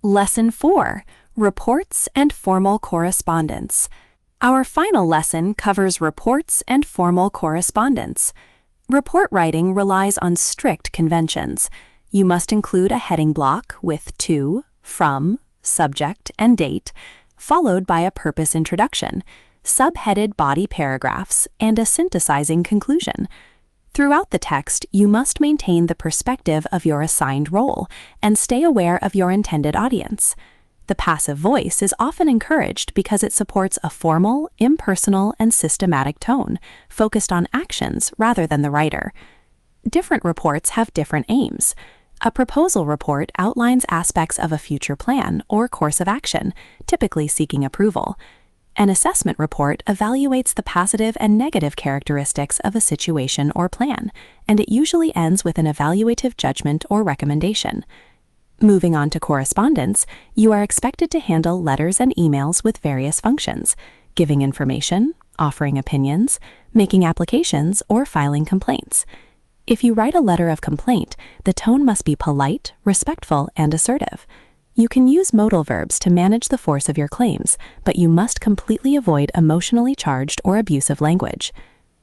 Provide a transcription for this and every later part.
Lesson 4, Reports and Formal Correspondence. Our final lesson covers reports and formal correspondence. Report writing relies on strict conventions. You must include a heading block with to, from, subject, and date, followed by a purpose introduction, subheaded body paragraphs, and a synthesizing conclusion. Throughout the text, you must maintain the perspective of your assigned role and stay aware of your intended audience. The passive voice is often encouraged because it supports a formal, impersonal, and systematic tone, focused on actions rather than the writer. Different reports have different aims. A proposal report outlines aspects of a future plan or course of action, typically seeking approval. An assessment report evaluates the positive and negative characteristics of a situation or plan, and it usually ends with an evaluative judgment or recommendation. Moving on to correspondence, you are expected to handle letters and emails with various functions, giving information, offering opinions, making applications, or filing complaints. If you write a letter of complaint, the tone must be polite, respectful, and assertive. You can use modal verbs to manage the force of your claims, but you must completely avoid emotionally charged or abusive language.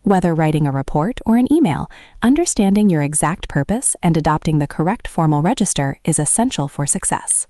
Whether writing a report or an email, understanding your exact purpose and adopting the correct formal register is essential for success.